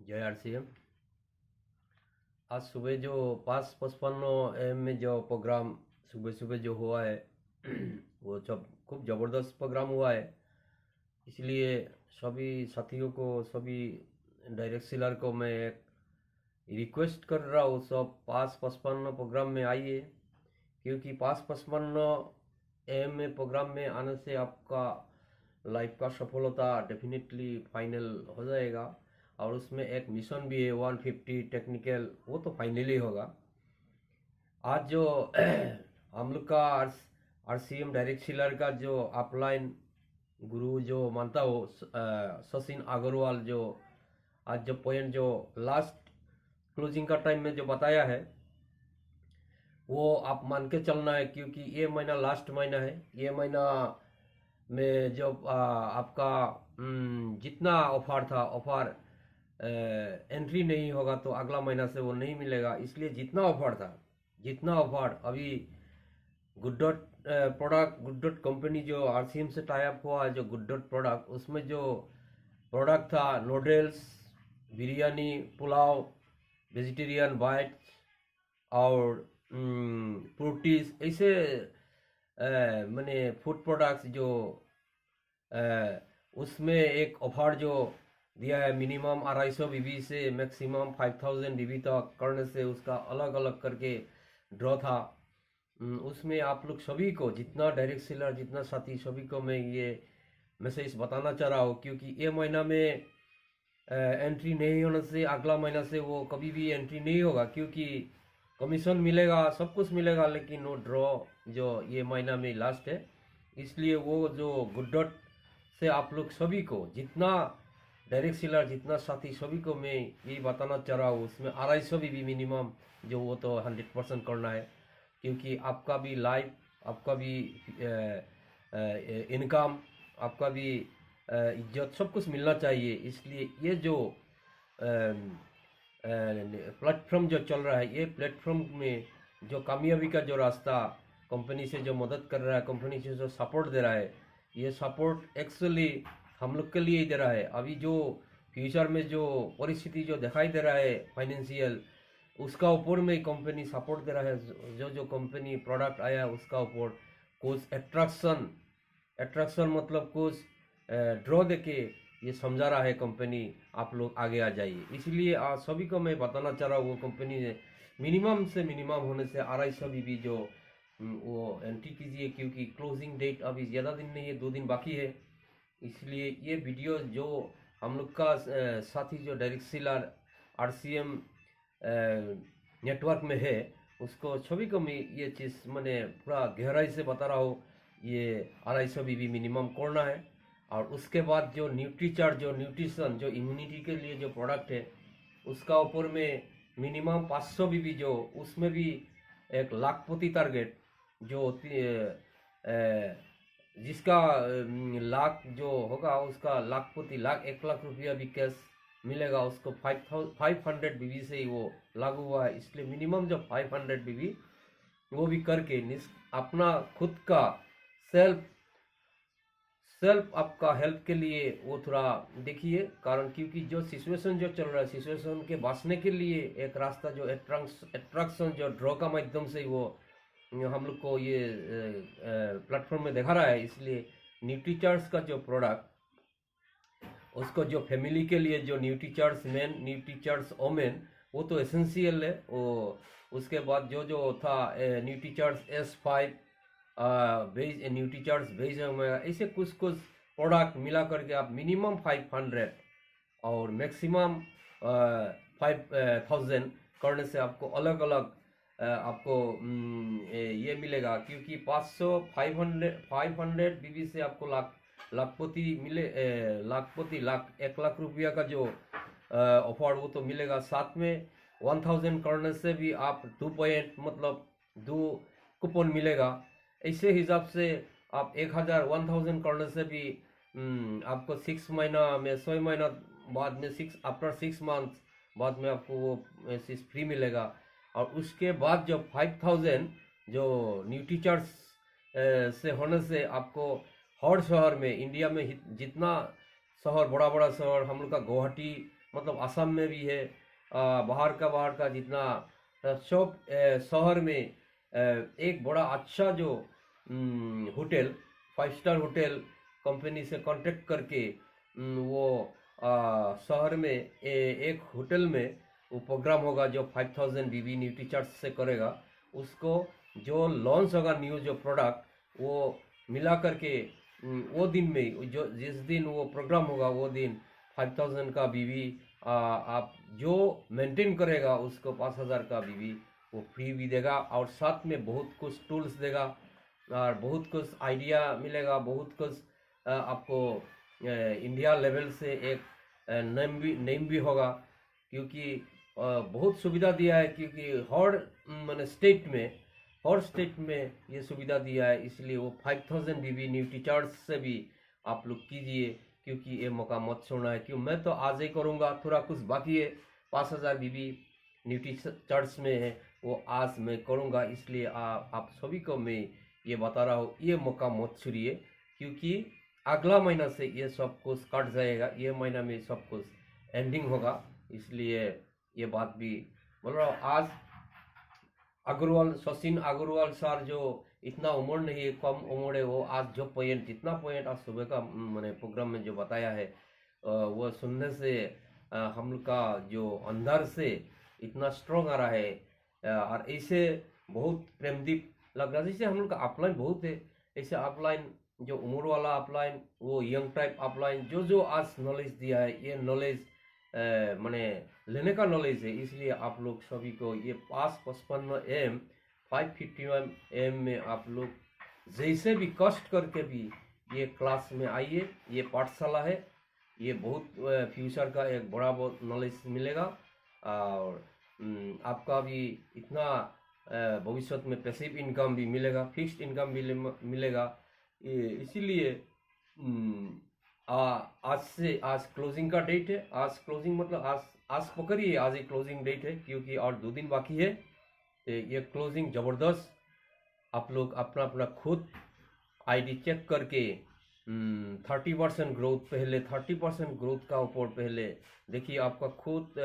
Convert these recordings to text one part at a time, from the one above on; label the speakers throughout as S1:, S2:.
S1: जय आरसीएम। आज सुबह जो 5:55 AM में जो प्रोग्राम सुबह सुबह जो हुआ है वो जब खूब ज़बरदस्त प्रोग्राम हुआ है। इसलिए सभी साथियों को, सभी डायरेक्ट सेलर को मैं एक रिक्वेस्ट कर रहा हूँ, सब 5:55 प्रोग्राम में आइए, क्योंकि 5:55 AM में प्रोग्राम में आने से आपका लाइफ का सफलता डेफिनेटली फाइनल हो जाएगा। और उसमें एक मिशन भी है 150 टेक्निकल, वो तो फाइनली होगा। आज जो हम लोग का आरसीएम डायरेक्ट सेलर का जो अपलाइन गुरु जो मानता हो, सचिन अग्रवाल, जो आज जो पॉइंट जो लास्ट क्लोजिंग का टाइम में जो बताया है, वो आप मान के चलना है, क्योंकि ये महीना लास्ट महीना है। ये महीना में जो आपका जितना ऑफर था, ऑफर एंट्री नहीं होगा तो अगला महीना से वो नहीं मिलेगा। इसलिए जितना ऑफर अभी good dot product, good dot company जो आरसीएम से टाई अप हुआ है, जो गुड डॉट प्रोडक्ट, उसमें जो प्रोडक्ट था noodles, biryani, pulao, vegetarian bite और फ्रूटीज, ऐसे मैंने फूड प्रोडक्ट्स जो उसमें एक ऑफर जो दिया है, मिनिमम 250 बीबी से मैक्सिमम 5000 बीबी तक करने से उसका अलग अलग करके ड्रॉ था। उसमें आप लोग सभी को, जितना डायरेक्ट सेलर, जितना साथी, सभी को मैं ये मैसेज बताना चाह रहा हूँ, क्योंकि ये महीना में एंट्री नहीं होने से अगला महीना से वो कभी भी एंट्री नहीं होगा, क्योंकि कमीशन मिलेगा, सब कुछ मिलेगा, लेकिन वो ड्रॉ जो ये महीना में लास्ट है। इसलिए वो जो गुड डॉट से आप लोग सभी को, जितना डायरेक्ट सेलर, जितना साथी, सभी को मैं यही बताना चाह रहा हूँ, उसमें 250 भी मिनिमम जो, वो तो 100% करना है, क्योंकि आपका भी लाइफ, आपका भी इनकम, आपका भी इज्जत, सब कुछ मिलना चाहिए। इसलिए ये जो प्लेटफॉर्म जो चल रहा है, ये प्लेटफॉर्म में जो कामयाबी का जो रास्ता कंपनी से जो मदद कर रहा है, कंपनी से जो सपोर्ट दे रहा है, ये सपोर्ट एक्चुअली हम लोग के लिए ही दे रहा है। अभी जो फ्यूचर में जो परिस्थिति जो दिखाई दे रहा है फाइनेंशियल, उसका ऊपर में कंपनी सपोर्ट दे रहा है। जो जो कंपनी प्रोडक्ट आया उसका ऊपर कुछ एट्रैक्शन मतलब कुछ ड्रॉ देके ये समझा रहा है कंपनी, आप लोग आगे आ जाइए। इसलिए सभी को मैं बताना चाह रहा हूँ, वो कंपनी ने मिनिमम से मिनिमम होने से 250 भी जो वो एंट्री कीजिए, क्योंकि क्लोजिंग डेट अभी ज़्यादा दिन नहीं है, 2 दिन बाकी है। इसलिए ये वीडियो जो हम लोग का साथी जो डायरेक्ट सेलर आरसीएम नेटवर्क में है, उसको सभी को मैं ये चीज़ मैंने पूरा गहराई से बता रहा हूँ। ये 250 भी मिनिमम करना है। और उसके बाद जो न्यूट्रीचार्ज, जो न्यूट्रिशन, जो इम्यूनिटी के लिए जो प्रोडक्ट है, उसका ऊपर में मिनिमम 500 भी जो, उसमें भी 1 लाखपति टारगेट जो जिसका लाख जो होगा, उसका लाखपति, 1 लाख रुपया भी कैश मिलेगा उसको। 500 बीबी से ही वो लागू हुआ है। इसलिए मिनिमम जो 500 बीबी वो भी करके अपना खुद का सेल्फ आपका हेल्प के लिए वो थोड़ा देखिए। कारण क्योंकि जो सिचुएशन जो चल रहा है, सिचुएशन के बचने के लिए एक रास्ता जो एट्रैक्शन जो ड्रॉ का माध्यम से वो हम लोग को ये प्लेटफॉर्म में दिखा रहा है। इसलिए न्यूट्रीचार्ज का जो प्रोडक्ट, उसको जो फैमिली के लिए जो न्यूट्रीचार्ज मेन, न्यूट्रीचार्ज ओमेन, वो तो एसेंशियल है। वो उसके बाद जो जो था Nutricharge S5 veg, Nutricharge veg, ऐसे कुछ कुछ प्रोडक्ट मिला करके आप मिनिमम 500 और मैक्सिमम 5000 करने से आपको अलग अलग आपको ये मिलेगा। क्योंकि 500 500 बीबी से आपको लाखपति मिले, लाखपति, 1 लाख रुपया का जो ऑफर वो तो मिलेगा। साथ में 1000 करने से भी आप 2 पॉइंट मतलब 2 कूपन मिलेगा। ऐसे हिसाब से आप 1000 करने से भी आपको 6 महीना में, 6 महीना बाद में, आफ्टर 6 मंथ बाद में आपको वो चीज़ फ्री मिलेगा। और उसके बाद जो 5000 जो न्यूट्रीचार्ज से होने से आपको हर शहर में, इंडिया में जितना शहर, बड़ा बड़ा शहर, हम लोग का गुवाहाटी मतलब असम में भी है, बाहर का जितना सब शहर में एक बड़ा अच्छा जो होटल, 5 स्टार होटल कंपनी से कांटेक्ट करके वो शहर में एक होटल में वो प्रोग्राम होगा जो 5000 बीबी न्यूट्री चार्ज से करेगा। उसको जो लॉन्च होगा न्यू जो प्रोडक्ट वो मिला करके वो दिन में जो जिस दिन वो प्रोग्राम होगा वो दिन 5000 का बीबी आप जो मेंटेन करेगा उसको 5000 का बीबी वो फ्री भी देगा, और साथ में बहुत कुछ टूल्स देगा और बहुत कुछ आइडिया मिलेगा, बहुत कुछ आपको इंडिया लेवल से एक नेम भी होगा, क्योंकि बहुत सुविधा दिया है, क्योंकि हर मैंने स्टेट में ये सुविधा दिया है। इसलिए वो 5000 बीबी न्यूट्री चार्ज से भी आप लोग कीजिए, क्योंकि ये मौका मत छोड़ना है। क्यों मैं तो आज ही करूँगा, थोड़ा कुछ बाकी है, 5000 बीबी न्यूट्री चार्ज में है वो आज मैं करूँगा। इसलिए आप सभी को मैं ये बता रहा हूँ, ये मौका मत छोड़िए, क्योंकि अगला महीना से ये सब कुछ कट जाएगा, ये महीना में सब कुछ एंडिंग होगा। इसलिए ये बात भी बोल रहा हूँ। आज अग्रवाल, सचिन अग्रवाल सर जो इतना उम्र नहीं है, कम उम्र है, वो आज जो पॉइंट जितना पॉइंट आज सुबह का मैंने प्रोग्राम में जो बताया है वो सुनने से हम लोग का जो अंदर से इतना स्ट्रॉन्ग आ रहा है। और ऐसे बहुत प्रेमदीप लग रहा है, जैसे हम लोग का अपलाइन बहुत है, ऐसे अपलाइन जो उम्र वाला अपलाइन, वो यंग टाइप अपलाइन जो आज नॉलेज दिया है, ये नॉलेज मैंने लेने का नॉलेज है। इसलिए आप लोग सभी को ये 555 AM 551 AM में आप लोग जैसे भी कष्ट करके भी ये क्लास में आइए, ये पाठशाला है, ये बहुत फ्यूचर का एक बड़ा बहुत नॉलेज मिलेगा, और आपका भी इतना भविष्य में पैसिव इनकम भी मिलेगा, फिक्स्ड इनकम भी मिलेगा। इसीलिए आज क्लोजिंग का डेट है, आज क्लोजिंग मतलब आज पकड़िए, आज ही क्लोजिंग डेट है, क्योंकि और 2 दिन बाकी है। ये क्लोजिंग ज़बरदस्त, आप लोग अपना अपना खुद आईडी चेक करके 30% ग्रोथ, पहले 30% ग्रोथ का ऊपर पहले देखिए आपका खुद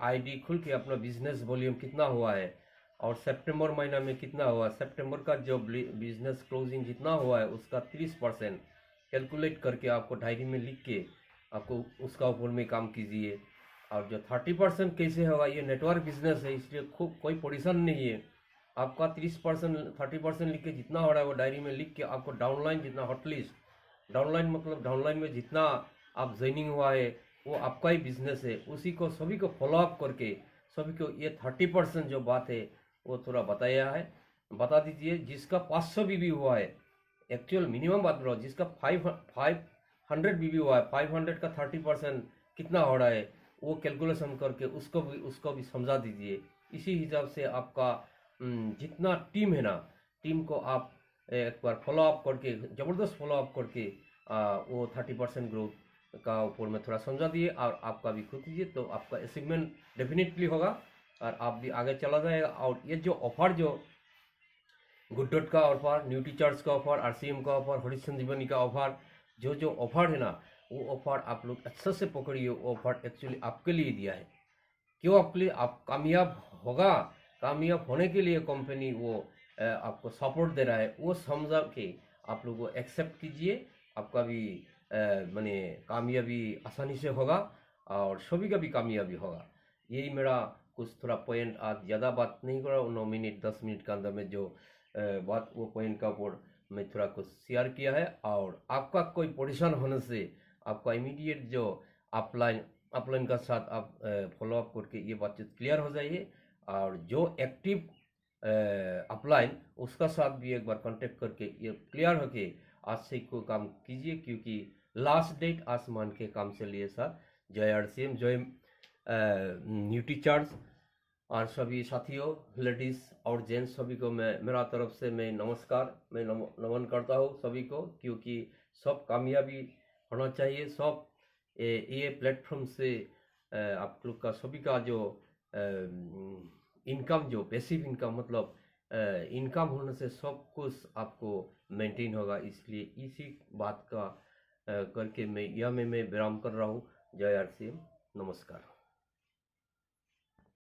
S1: आईडी खुल के अपना बिजनेस वॉल्यूम कितना हुआ है, और सितंबर महीना में कितना हुआ, सितंबर का जो बिजनेस क्लोजिंग जितना हुआ है उसका 30% कैलकुलेट करके आपको डायरी में लिख के आपको उसका ऊपर में काम कीजिए। और जो 30% कैसे होगा, ये नेटवर्क बिजनेस है, इसलिए खूब कोई परेशान नहीं है। आपका 30% 30% लिख के जितना हो रहा है वो डायरी में लिख के आपको डाउनलाइन जितना हॉटलिस्ट, डाउनलाइन मतलब डाउनलाइन में जितना आप ज्वाइनिंग हुआ है वो आपका ही बिजनेस है, उसी को सभी को फॉलोअप करके सभी को ये 30% जो बात है वो थोड़ा बताया है, बता दीजिए। जिसका 500 बीबी हुआ है, एक्चुअल मिनिमम बात रहा, जिसका 500 बीबी हुआ है, 500 का 30% कितना हो रहा है वो कैलकुलेशन करके उसको भी समझा दीजिए। इसी हिसाब से आपका जितना टीम है ना, टीम को आप एक बार फॉलोअप करके, ज़बरदस्त फॉलोअप करके वो 30% ग्रोथ का ऊपर में थोड़ा समझा दिए, और आपका भी खुद कीजिए, तो आपका अचीवमेंट डेफिनेटली होगा और आप भी आगे चला जाएगा। और ये जो ऑफर, जो गुड डॉट का ऑफर, न्यूट्री चार्ज का ऑफर, RCM का ऑफर, हरीश संजीवनी का ऑफर, जो ऑफर है ना, वो ऑफर आप लोग अच्छे से पकड़िए। वो ऑफर एक्चुअली आपके लिए दिया है, क्यों आपके लिए, आप कामयाब होगा, कामयाब होने के लिए कंपनी वो आपको सपोर्ट दे रहा है, वो समझा के आप लोग वो एक्सेप्ट कीजिए। आपका भी माने कामयाबी आसानी से होगा और सभी का भी कामयाबी होगा। यही मेरा कुछ थोड़ा पॉइंट, आज ज़्यादा बात नहीं कर रहा हूँ, 9 मिनट 10 मिनट के अंदर में जो बात वो पॉइंट का ऊपर मैं थोड़ा कुछ शेयर किया है। और आपका कोई परेशान होने से आपका इमीडिएट जो अपलाइन का साथ आप फॉलोअप करके ये बातचीत क्लियर हो जाइए, और जो एक्टिव अपलाइन उसका साथ भी एक बार कांटेक्ट करके ये क्लियर होके आज से को काम कीजिए, क्योंकि लास्ट डेट आज मान के काम चलिए सर। जय RCM, जय न्यूट्री चार्ज। और सभी साथियों, लेडीज़ और जेंट्स सभी को मैं मेरा तरफ से मैं नमस्कार, मैं नमन करता हूँ सभी को, क्योंकि सब कामयाबी होना चाहिए। सब ये प्लेटफॉर्म से आप लोग का सभी का जो इनकम, जो पैसिव इनकम मतलब इनकम होने से सब कुछ आपको मेंटेन होगा। इसलिए इसी बात का करके मैं विराम कर रहा हूँ। जय RCM। नमस्कार।